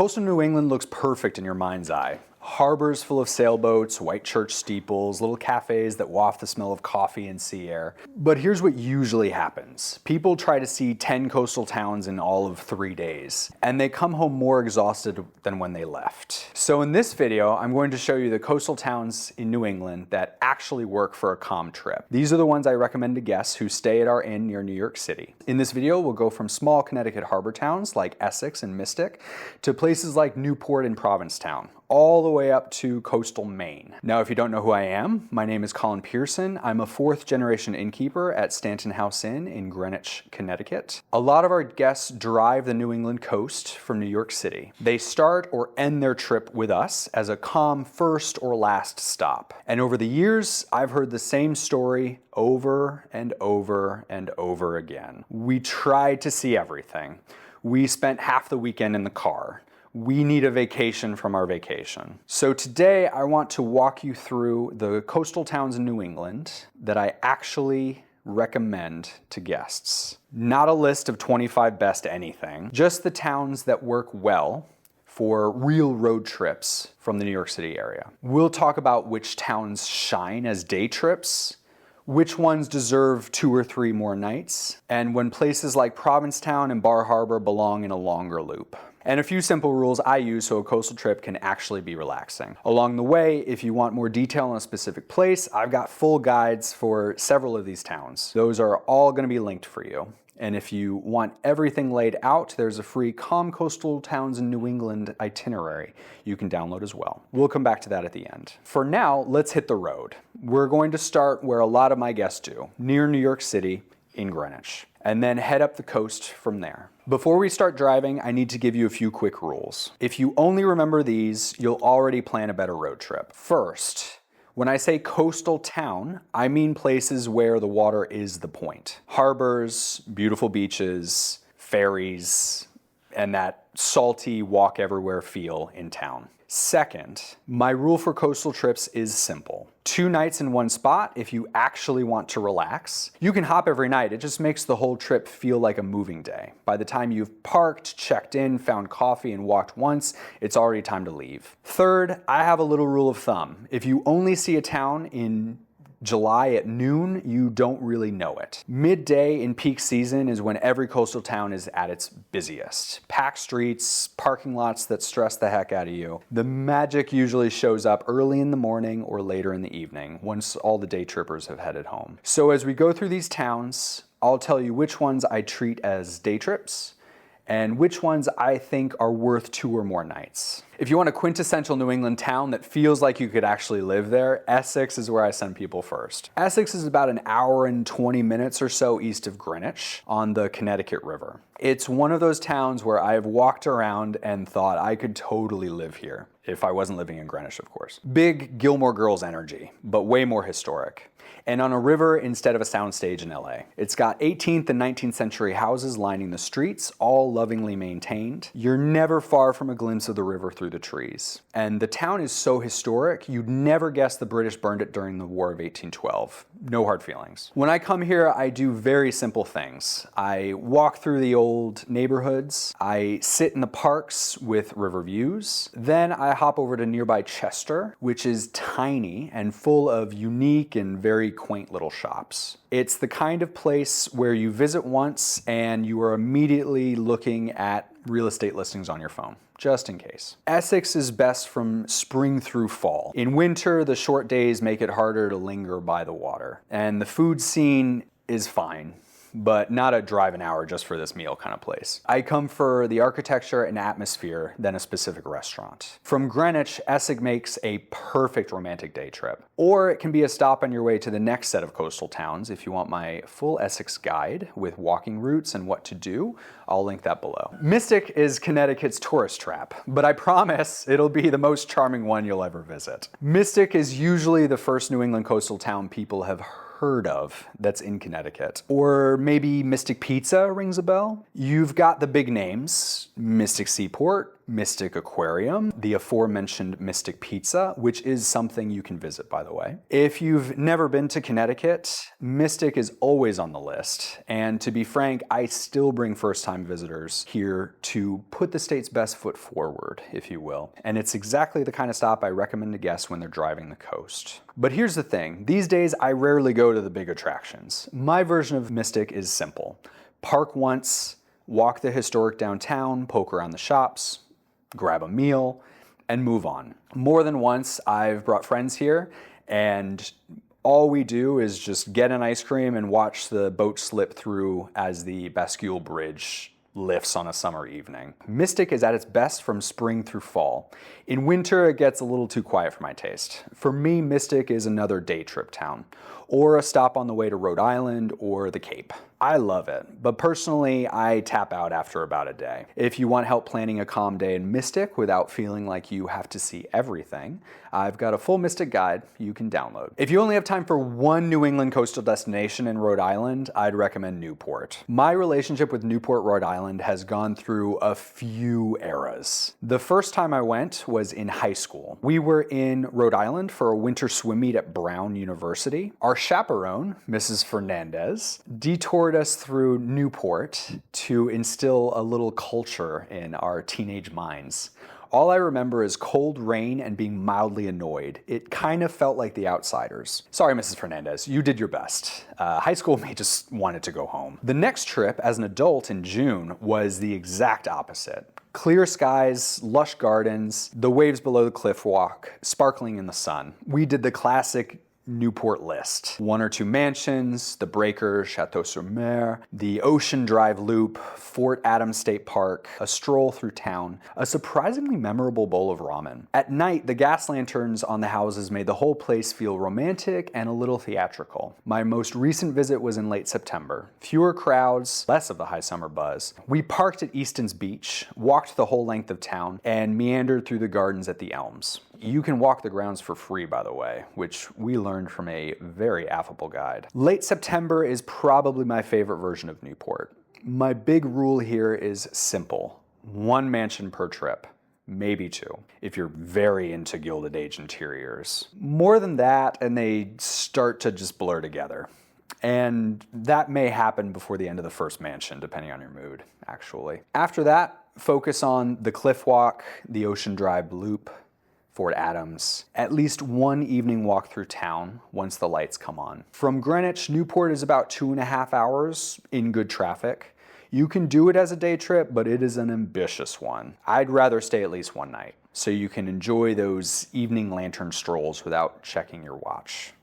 Coastal New England looks perfect in your mind's eye. Harbors full of sailboats, white church steeples, little cafes that waft the smell of coffee and sea air. But here's what usually happens. People try to see 10 coastal towns in all of 3 days, and they come home more exhausted than when they left. So in this video, I'm going to show you the coastal towns in New England that actually work for a calm trip. These are the ones I recommend to guests who stay at our inn near New York City. In this video, we'll go from small Connecticut harbor towns like Essex and Mystic to places like Newport and Provincetown, all the way up to coastal Maine. Now, if you don't know who I am, my name is Colin Pearson. I'm a 4th generation innkeeper at Stanton House Inn in Greenwich, Connecticut. A lot of our guests drive the New England coast from New York City. They start or end their trip with us as a calm first or last stop. And over the years, I've heard the same story over and over and over again. We tried to see everything. We spent half the weekend in the car. We need a vacation from our vacation. So today I want to walk you through the coastal towns in New England that I actually recommend to guests. Not a list of 25 best anything, just the towns that work well for real road trips from the New York City area. We'll talk about which towns shine as day trips, which ones deserve 2 or 3 more nights, and when places like Provincetown and Bar Harbor belong in a longer loop. And a few simple rules I use so a coastal trip can actually be relaxing. Along the way, if you want more detail on a specific place, I've got full guides for several of these towns. Those are all going to be linked for you. And if you want everything laid out, there's a free Calm Coastal Towns in New England itinerary you can download as well. We'll come back to that at the end. For now, let's hit the road. We're going to start where a lot of my guests do, near New York City in Greenwich, and then head up the coast from there. Before we start driving, I need to give you a few quick rules. If you only remember these, you'll already plan a better road trip. First, when I say coastal town, I mean places where the water is the point. Harbors, beautiful beaches, ferries, and that salty walk everywhere feel in town. Second, my rule for coastal trips is simple. 2 nights in one spot if you actually want to relax. You can hop every night, it just makes the whole trip feel like a moving day. By the time you've parked, checked in, found coffee, and walked once, it's already time to leave. Third, I have a little rule of thumb. If you only see a town in July at noon, you don't really know it. Midday in peak season is when every coastal town is at its busiest. Packed streets, parking lots that stress the heck out of you. The magic usually shows up early in the morning or later in the evening, once all the day trippers have headed home. So as we go through these towns, I'll tell you which ones I treat as day trips and which ones I think are worth 2 or more nights. If you want a quintessential New England town that feels like you could actually live there, Essex is where I send people first. Essex is about an hour and 20 minutes or so east of Greenwich on the Connecticut River. It's one of those towns where I've walked around and thought I could totally live here, if I wasn't living in Greenwich, of course. Big Gilmore Girls energy, but way more historic. And on a river instead of a soundstage in LA. It's got 18th and 19th century houses lining the streets, all lovingly maintained. You're never far from a glimpse of the river through the trees. And the town is so historic, you'd never guess the British burned it during the War of 1812. No hard feelings. When I come here, I do very simple things. I walk through the old neighborhoods. I sit in the parks with river views. Then I hop over to nearby Chester, which is tiny and full of unique and very quaint little shops. It's the kind of place where you visit once and you are immediately looking at real estate listings on your phone, just in case. Essex is best from spring through fall. In winter, the short days make it harder to linger by the water. And the food scene is fine, but not a drive an hour just for this meal kind of place. I come for the architecture and atmosphere than a specific restaurant. From Greenwich, Essex makes a perfect romantic day trip. Or it can be a stop on your way to the next set of coastal towns if you want my full Essex guide with walking routes and what to do. I'll link that below. Mystic is Connecticut's tourist trap, but I promise it'll be the most charming one you'll ever visit. Mystic is usually the first New England coastal town people have heard of that's in Connecticut. Or maybe Mystic Pizza rings a bell. You've got the big names, Mystic Seaport, Mystic Aquarium, the aforementioned Mystic Pizza, which is something you can visit, by the way. If you've never been to Connecticut, Mystic is always on the list. And to be frank, I still bring first-time visitors here to put the state's best foot forward, if you will. And it's exactly the kind of stop I recommend to guests when they're driving the coast. But here's the thing. These days, I rarely go to the big attractions. My version of Mystic is simple. Park once, walk the historic downtown, poke around the shops, grab a meal, and move on. More than once, I've brought friends here, and all we do is just get an ice cream and watch the boat slip through as the Bascule Bridge lifts on a summer evening. Mystic is at its best from spring through fall. In winter, it gets a little too quiet for my taste. For me, Mystic is another day trip town, or a stop on the way to Rhode Island or the Cape. I love it, but personally, I tap out after about a day. If you want help planning a calm day in Mystic without feeling like you have to see everything, I've got a full Mystic guide you can download. If you only have time for one New England coastal destination in Rhode Island, I'd recommend Newport. My relationship with Newport, Rhode Island has gone through a few eras. The first time I went was in high school. We were in Rhode Island for a winter swim meet at Brown University. Our chaperone, Mrs. Fernandez, detoured us through Newport to instill a little culture in our teenage minds. All I remember is cold rain and being mildly annoyed. It kind of felt like The Outsiders. Sorry, Mrs. Fernandez, you did your best. High school me just wanted to go home. The next trip as an adult in June was the exact opposite. Clear skies, lush gardens, the waves below the cliff walk, sparkling in the sun. We did the classic Newport list. 1 or 2 mansions, the Breakers, Chateau-sur-Mer, the Ocean Drive Loop, Fort Adams State Park, a stroll through town, a surprisingly memorable bowl of ramen. At night, the gas lanterns on the houses made the whole place feel romantic and a little theatrical. My most recent visit was in late September. Fewer crowds, less of the high summer buzz. We parked at Easton's Beach, walked the whole length of town, and meandered through the gardens at the Elms. You can walk the grounds for free, by the way, which we learned from a very affable guide. Late September is probably my favorite version of Newport. My big rule here is simple. 1 mansion per trip, maybe 2, if you're very into Gilded Age interiors. More than that, and they start to just blur together. And that may happen before the end of the first mansion, depending on your mood, actually. After that, focus on the Cliff Walk, the Ocean Drive Loop, Fort Adams, at least 1 evening walk through town once the lights come on. From Greenwich, Newport is about 2.5 hours in good traffic. You can do it as a day trip, but it is an ambitious one. I'd rather stay at least 1 night, so you can enjoy those evening lantern strolls without checking your watch.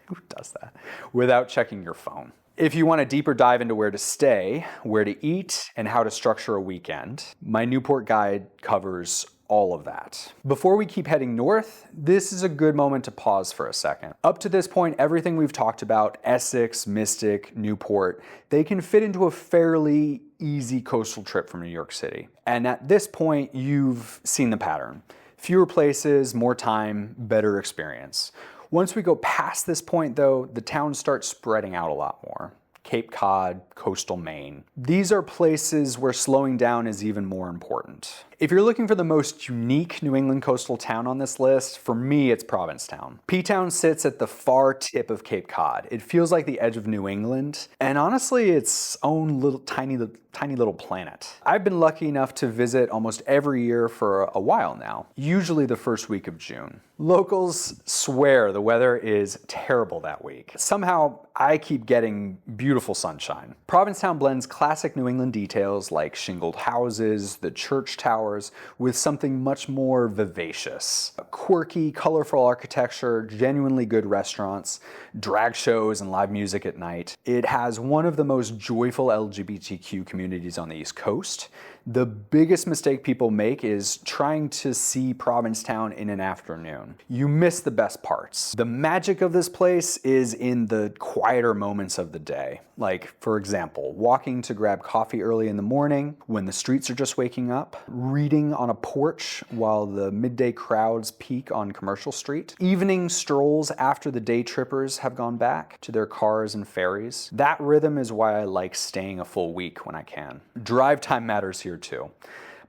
Who does that? Without checking your phone. If you want a deeper dive into where to stay, where to eat, and how to structure a weekend, my Newport guide covers all of that. Before we keep heading north, this is a good moment to pause for a second. Up to this point, everything we've talked about, Essex, Mystic, Newport, they can fit into a fairly easy coastal trip from New York City. And at this point, you've seen the pattern. Fewer places, more time, better experience. Once we go past this point though, the town starts spreading out a lot more. Cape Cod, coastal Maine. These are places where slowing down is even more important. If you're looking for the most unique New England coastal town on this list, for me it's Provincetown. P-Town sits at the far tip of Cape Cod. It feels like the edge of New England, and honestly its own little tiny little planet. I've been lucky enough to visit almost every year for a while now, usually the first week of June. Locals swear the weather is terrible that week. Somehow I keep getting beautiful sunshine. Provincetown blends classic New England details like shingled houses, the church towers, with something much more vivacious. Quirky, colorful architecture, genuinely good restaurants, drag shows and live music at night. It has one of the most joyful LGBTQ communities on the East Coast. The biggest mistake people make is trying to see Provincetown in an afternoon. You miss the best parts. The magic of this place is in the quieter moments of the day. Like, for example, walking to grab coffee early in the morning when the streets are just waking up, reading on a porch while the midday crowds peak on Commercial Street, evening strolls after the day trippers have gone back to their cars and ferries. That rhythm is why I like staying a full week when I can. Drive time matters here too.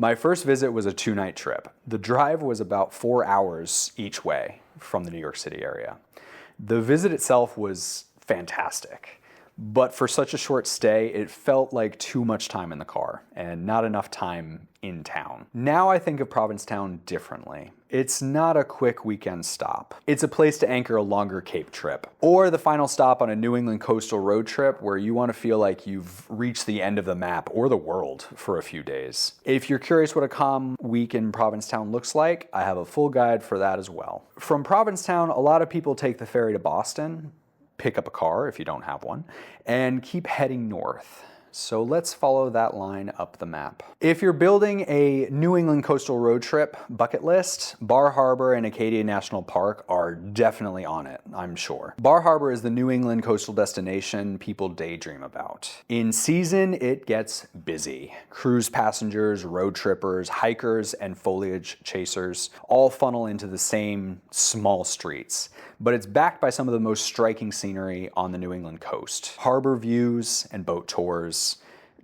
My first visit was a 2-night trip. The drive was about 4 hours each way from the New York City area. The visit itself was fantastic, but for such a short stay, it felt like too much time in the car and not enough time in town. Now I think of Provincetown differently. It's not a quick weekend stop. It's a place to anchor a longer Cape trip, or the final stop on a New England coastal road trip where you want to feel like you've reached the end of the map or the world for a few days. If you're curious what a calm week in Provincetown looks like, I have a full guide for that as well. From Provincetown, a lot of people take the ferry to Boston, pick up a car if you don't have one, and keep heading north. So let's follow that line up the map. If you're building a New England coastal road trip bucket list, Bar Harbor and Acadia National Park are definitely on it, I'm sure. Bar Harbor is the New England coastal destination people daydream about. In season, it gets busy. Cruise passengers, road trippers, hikers, and foliage chasers all funnel into the same small streets, but it's backed by some of the most striking scenery on the New England coast. Harbor views and boat tours,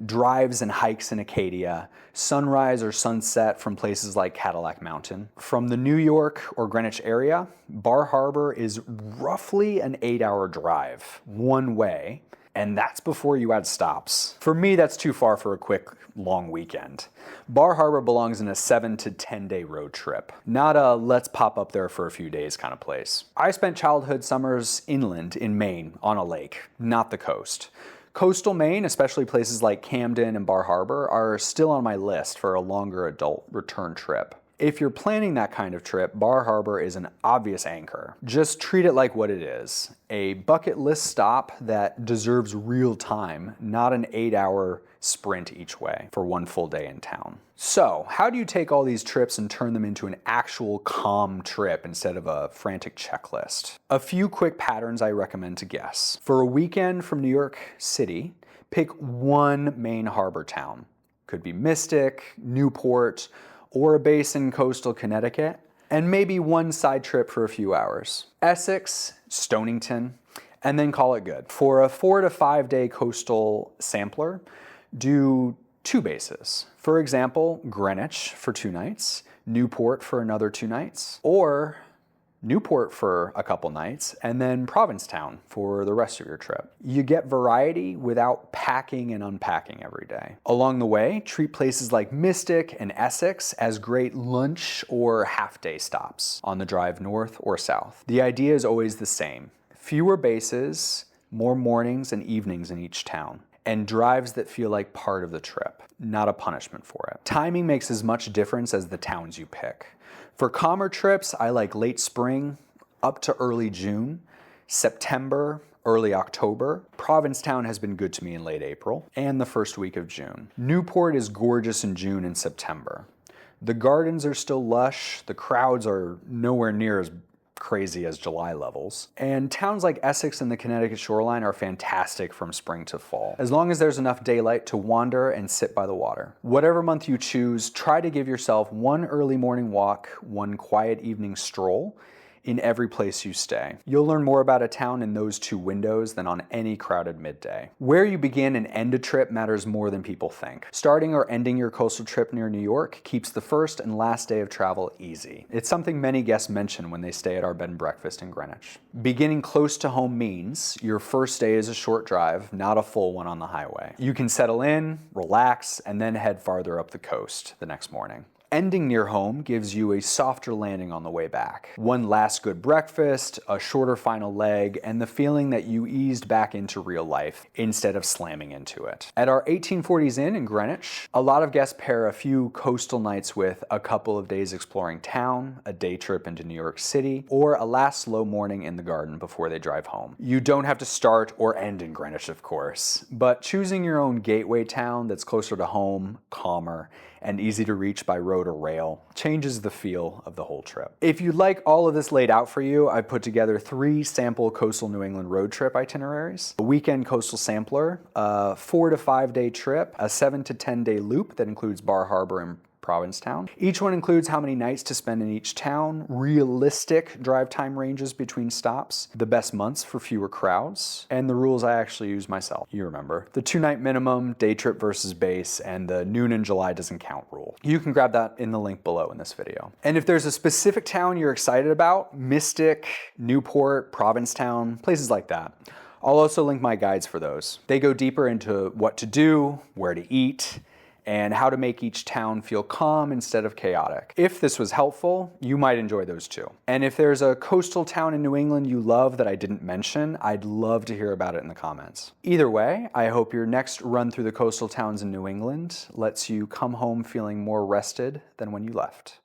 drives and hikes in Acadia, sunrise or sunset from places like Cadillac Mountain. From the New York or Greenwich area, Bar Harbor is roughly an 8-hour drive, one way, and that's before you add stops. For me, that's too far for a quick, long weekend. Bar Harbor belongs in a 7 to 10 day road trip, not a let's pop up there for a few days kind of place. I spent childhood summers inland in Maine on a lake, not the coast. Coastal Maine, especially places like Camden and Bar Harbor, are still on my list for a longer adult return trip. If you're planning that kind of trip, Bar Harbor is an obvious anchor. Just treat it like what it is, a bucket list stop that deserves real time, not an 8-hour sprint each way for one full day in town. So, how do you take all these trips and turn them into an actual calm trip instead of a frantic checklist? A few quick patterns I recommend to guess. For a weekend from New York City, pick one main harbor town. Could be Mystic, Newport, or a base in coastal Connecticut, and maybe one side trip for a few hours. Essex, Stonington, and then call it good. For a 4 to 5 day coastal sampler, do 2 bases. For example, Greenwich for 2 nights, Newport for another 2 nights, or Newport for a couple nights, and then Provincetown for the rest of your trip. You get variety without packing and unpacking every day. Along the way, treat places like Mystic and Essex as great lunch or half-day stops on the drive north or south. The idea is always the same. Fewer bases, more mornings and evenings in each town, and drives that feel like part of the trip, not a punishment for it. Timing makes as much difference as the towns you pick. For calmer trips, I like late spring up to early June, September, early October. Provincetown has been good to me in late April, and the first week of June. Newport is gorgeous in June and September. The gardens are still lush, the crowds are nowhere near as crazy as July levels. And towns like Essex and the Connecticut shoreline are fantastic from spring to fall, as long as there's enough daylight to wander and sit by the water. Whatever month you choose, try to give yourself one early morning walk, one quiet evening stroll in every place you stay. You'll learn more about a town in those 2 windows than on any crowded midday. Where you begin and end a trip matters more than people think. Starting or ending your coastal trip near New York keeps the first and last day of travel easy. It's something many guests mention when they stay at our bed and breakfast in Greenwich. Beginning close to home means your first day is a short drive, not a full one on the highway. You can settle in, relax, and then head farther up the coast the next morning. Ending near home gives you a softer landing on the way back. One last good breakfast, a shorter final leg, and the feeling that you eased back into real life instead of slamming into it. At our 1840s Inn in Greenwich, a lot of guests pair a few coastal nights with a couple of days exploring town, a day trip into New York City, or a last slow morning in the garden before they drive home. You don't have to start or end in Greenwich, of course, but choosing your own gateway town that's closer to home, calmer, and easy to reach by road or rail changes the feel of the whole trip. If you'd like all of this laid out for you, I put together 3 sample coastal New England road trip itineraries. A weekend coastal sampler, a 4 to 5 day trip, a 7 to 10 day loop that includes Bar Harbor and Provincetown. Each one includes how many nights to spend in each town, realistic drive time ranges between stops, the best months for fewer crowds, and the rules I actually use myself. You remember. The 2-night minimum, day trip versus base, and the noon in July doesn't count rule. You can grab that in the link below in this video. And if there's a specific town you're excited about, Mystic, Newport, Provincetown, places like that, I'll also link my guides for those. They go deeper into what to do, where to eat, and how to make each town feel calm instead of chaotic. If this was helpful, you might enjoy those too. And if there's a coastal town in New England you love that I didn't mention, I'd love to hear about it in the comments. Either way, I hope your next run through the coastal towns in New England lets you come home feeling more rested than when you left.